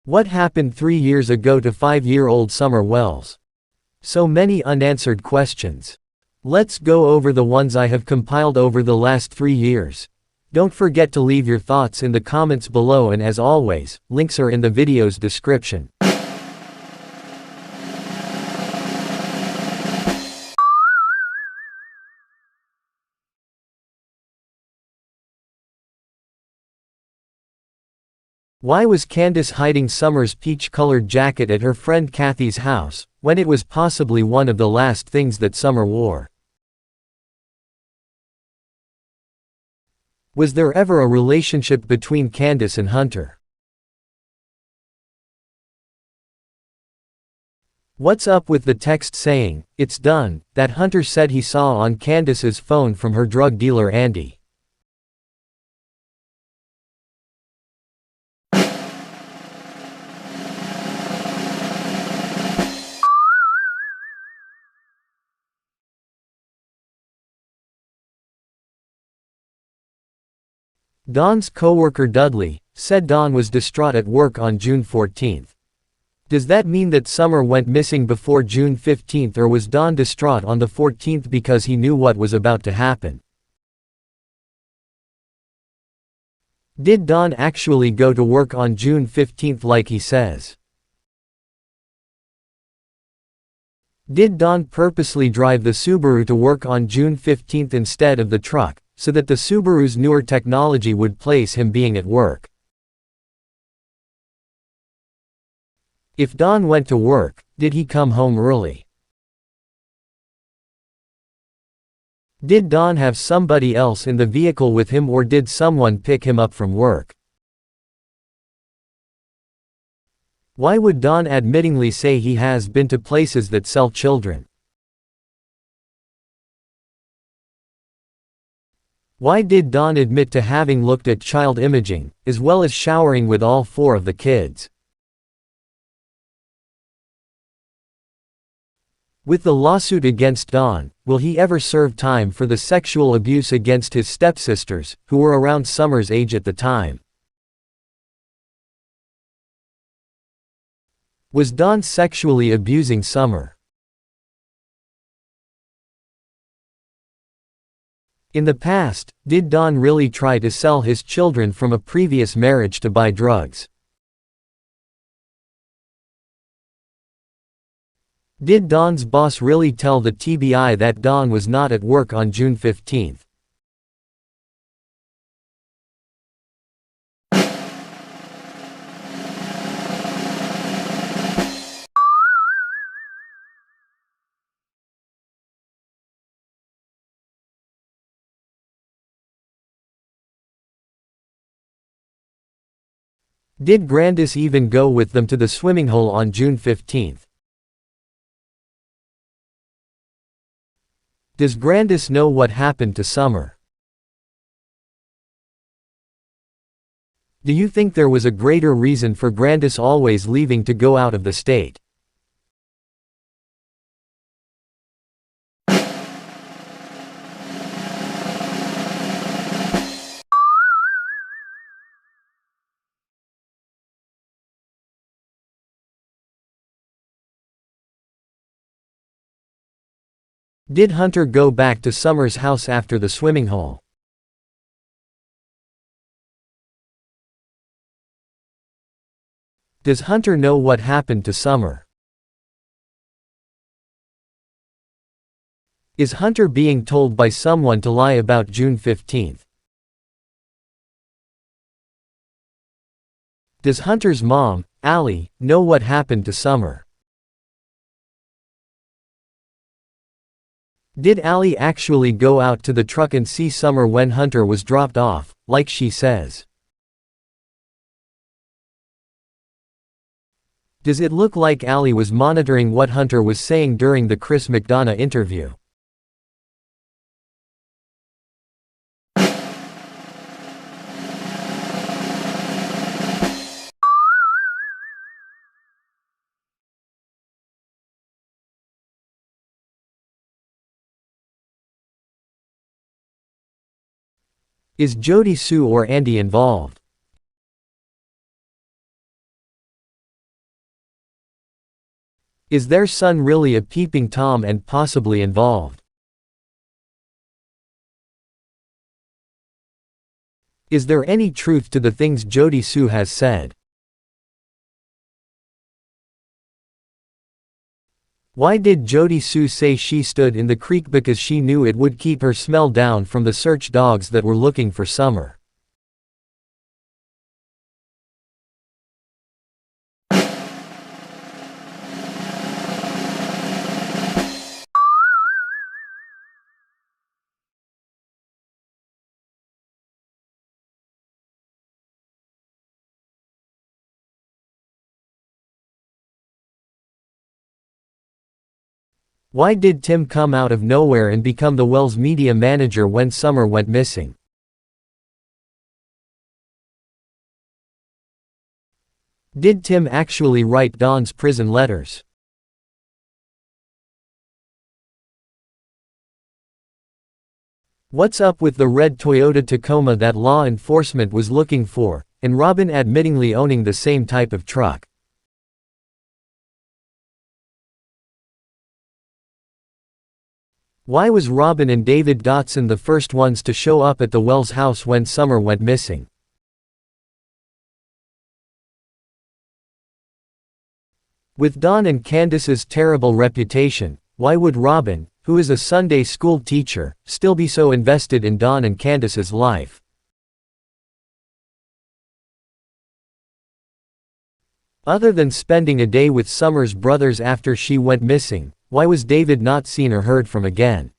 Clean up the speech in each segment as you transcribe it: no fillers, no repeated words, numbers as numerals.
What happened 3 years ago to 5-year-old Summer Wells? So many unanswered questions. Let's go over the ones I have compiled over the last 3 years. Don't forget to leave your thoughts in the comments below, and as always, links are in the video's description. Why was Candus hiding Summer's peach-colored jacket at her friend Kathy's house, when it was possibly one of the last things that Summer wore? Was there ever a relationship between Candus and Hunter? What's up with the text saying, "It's done," that Hunter said he saw on Candus's phone from her drug dealer Andy? Dawn's co-worker Dudley said Dawn was distraught at work on June 14. Does that mean that Summer went missing before June 15, or was Dawn distraught on the 14th because he knew what was about to happen? Did Dawn actually go to work on June 15 like he says? Did Dawn purposely drive the Subaru to work on June 15 instead of the truck, so that the Subaru's newer technology would place him being at work? If Dawn went to work, did he come home early? Did Dawn have somebody else in the vehicle with him, or did someone pick him up from work? Why would Dawn admittingly say he has been to places that sell children? Why did Dawn admit to having looked at child imaging, as well as showering with all 4 of the kids? With the lawsuit against Dawn, will he ever serve time for the sexual abuse against his stepsisters, who were around Summer's age at the time? Was Dawn sexually abusing Summer? In the past, did Dawn really try to sell his children from a previous marriage to buy drugs? Did Dawn's boss really tell the TBI that Dawn was not at work on June 15? Did Grandus even go with them to the swimming hole on June 15? Does Grandus know what happened to Summer? Do you think there was a greater reason for Grandus always leaving to go out of the state? Did Hunter go back to Summer's house after the swimming hole? Does Hunter know what happened to Summer? Is Hunter being told by someone to lie about June 15? Does Hunter's mom, Allie, know what happened to Summer? Did Allie actually go out to the truck and see Summer when Hunter was dropped off, like she says? Does it look like Allie was monitoring what Hunter was saying during the Chris McDonough interview? Is Jody Sue or Andy involved? Is their son really a peeping Tom and possibly involved? Is there any truth to the things Jody Sue has said? Why did Jody Sue say she stood in the creek because she knew it would keep her smell down from the search dogs that were looking for Summer? Why did Tim come out of nowhere and become the Wells media manager when Summer went missing? Did Tim actually write Dawn's prison letters? What's up with the red Toyota Tacoma that law enforcement was looking for, and Robin admittingly owning the same type of truck? Why was Robin and David Dotson the first ones to show up at the Wells house when Summer went missing? With Dawn and Candus's terrible reputation, why would Robin, who is a Sunday school teacher, still be so invested in Dawn and Candus's life? Other than spending a day with Summer's brothers after she went missing, why was David not seen or heard from again?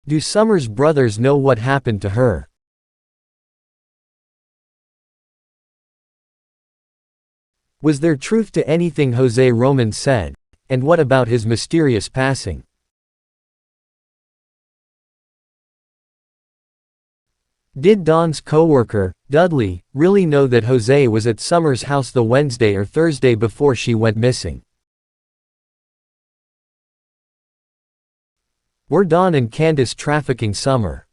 Do Summer's brothers know what happened to her? Was there truth to anything Jose Roman said? And what about his mysterious passing? Did Dawn's co-worker, Dudley, really know that Jose was at Summer's house the Wednesday or Thursday before she went missing? Were Dawn and Candus trafficking Summer?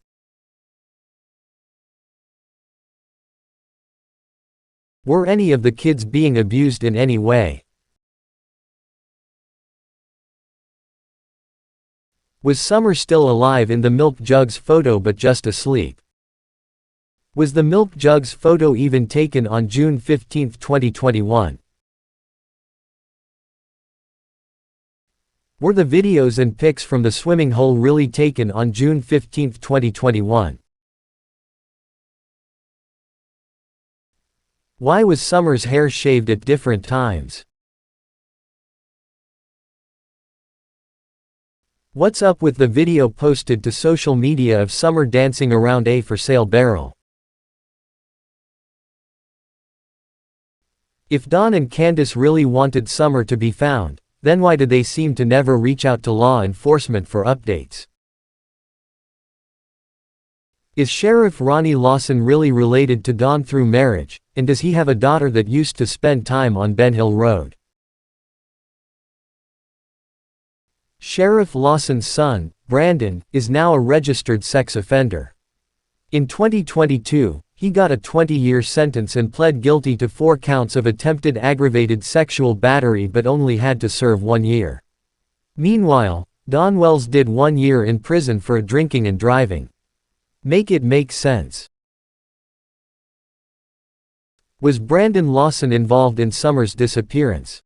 Were any of the kids being abused in any way? Was Summer still alive in the milk jugs photo but just asleep? Was the milk jugs photo even taken on June 15, 2021? Were the videos and pics from the swimming hole really taken on June 15, 2021? Why was Summer's hair shaved at different times? What's up with the video posted to social media of Summer dancing around a for sale barrel? If Dawn and Candus really wanted Summer to be found, then why did they seem to never reach out to law enforcement for updates? Is Sheriff Ronnie Lawson really related to Dawn through marriage, and does he have a daughter that used to spend time on Ben Hill Road? Sheriff Lawson's son, Brandon, is now a registered sex offender. In 2022, he got a 20-year sentence and pled guilty to 4 counts of attempted aggravated sexual battery but only had to serve 1 year. Meanwhile, Dawn Wells did 1 year in prison for drinking and driving. Make it make sense. Was Brandon Lawson involved in Summer's disappearance?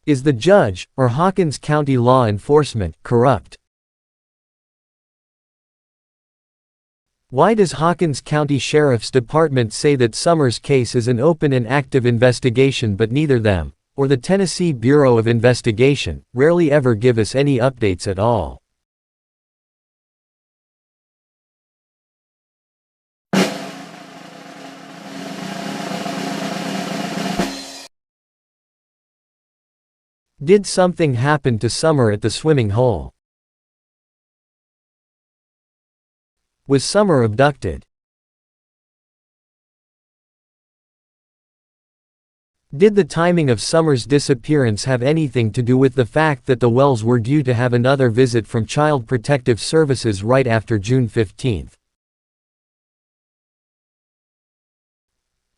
Is the judge, or Hawkins County law enforcement, corrupt? Why does Hawkins County Sheriff's Department say that Summer's case is an open and active investigation but neither them, or the Tennessee Bureau of Investigation, rarely ever give us any updates at all? Did something happen to Summer at the swimming hole? Was Summer abducted? Did the timing of Summer's disappearance have anything to do with the fact that the Wells were due to have another visit from Child Protective Services right after June 15?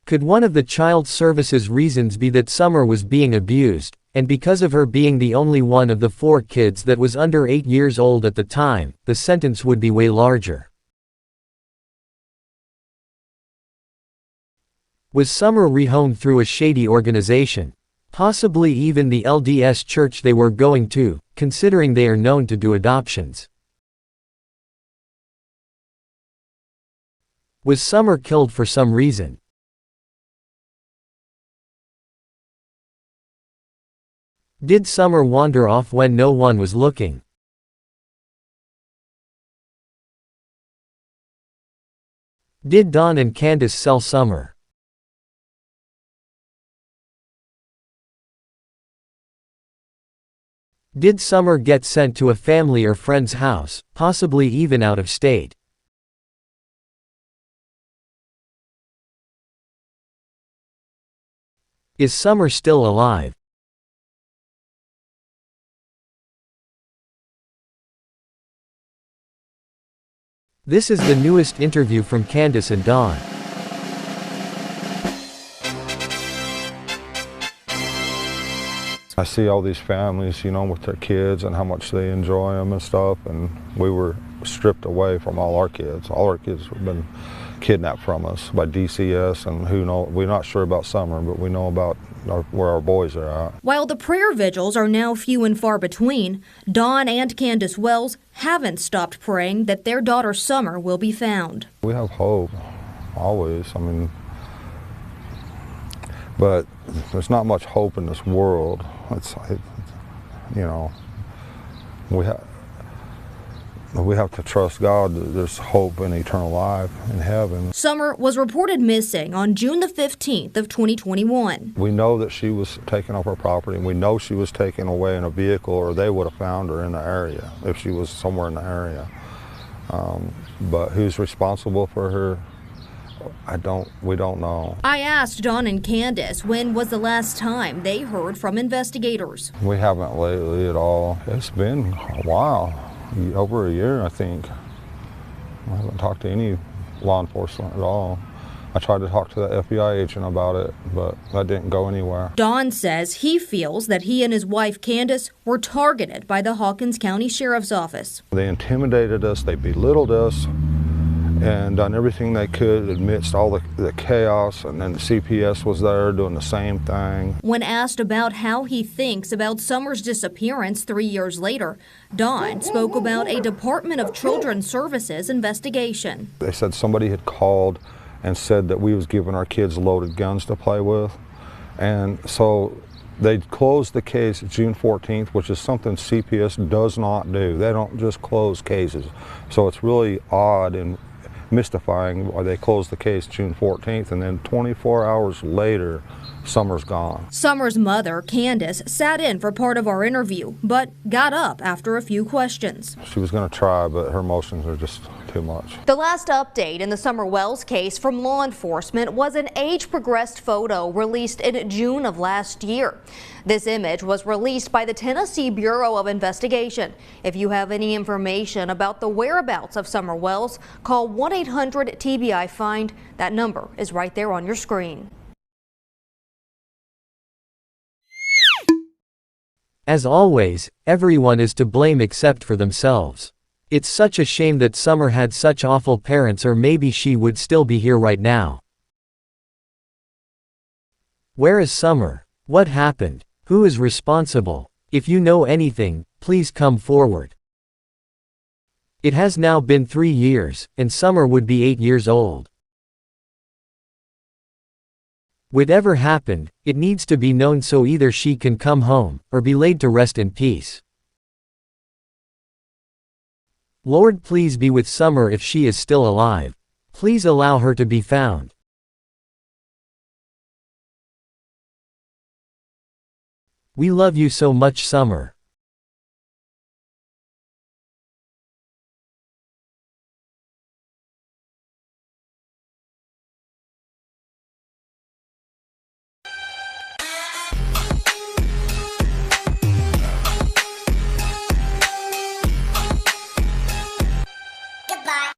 Could one of the Child Services reasons be that Summer was being abused, and because of her being the only one of the 4 kids that was under 8 years old at the time, the sentence would be way larger? Was Summer rehomed through a shady organization? Possibly even the LDS church they were going to, considering they are known to do adoptions. Was Summer killed for some reason? Did Summer wander off when no one was looking? Did Don and Candus sell Summer? Did Summer get sent to a family or friend's house, possibly even out of state? Is Summer still alive? This is the newest interview from Candus and Don. I see all these families, with their kids and how much they enjoy them and stuff, and we were stripped away from all our kids. All our kids have been kidnapped from us by DCS, and we're not sure about Summer, but we know about where our boys are at. While the prayer vigils are now few and far between, Don and Candus Wells haven't stopped praying that their daughter Summer will be found. We have hope, always. But there's not much hope in this world. We have to trust God that there's hope in eternal life in heaven. Summer was reported missing on June the 15th of 2021. We know that she was taken off our property, and we know she was taken away in a vehicle, or they would have found her in the area if she was somewhere in the area. But who's responsible for her? We don't know. I asked Don and Candus when was the last time they heard from investigators. We haven't lately at all. It's been a while, over a year, I think. I haven't talked to any law enforcement at all. I tried to talk to the FBI agent about it, but that didn't go anywhere. Don says he feels that he and his wife Candus were targeted by the Hawkins County Sheriff's Office. They intimidated us, they belittled us, and done everything they could amidst all the chaos, and then the CPS was there doing the same thing. When asked about how he thinks about Summer's disappearance 3 years later, Don spoke about a Department of Children's Services investigation. They said somebody had called and said that we was giving our kids loaded guns to play with, and so they closed the case June 14th, which is something CPS does not do. They don't just close cases. So it's really odd and mystifying why they closed the case June 14th, and then 24 hours later, Summer's gone. Summer's mother, Candus, sat in for part of our interview, but got up after a few questions. She was going to try, but her emotions are just too much. The last update in the Summer Wells case from law enforcement was an age-progressed photo released in June of last year. This image was released by the Tennessee Bureau of Investigation. If you have any information about the whereabouts of Summer Wells, call 1-800-TBI-FIND. That number is right there on your screen. As always, everyone is to blame except for themselves. It's such a shame that Summer had such awful parents, or maybe she would still be here right now. Where is Summer? What happened? Who is responsible? If you know anything, please come forward. It has now been 3 years, and Summer would be 8 years old. Whatever happened, it needs to be known so either she can come home, or be laid to rest in peace. Lord, please be with Summer if she is still alive. Please allow her to be found. We love you so much, Summer. Bye.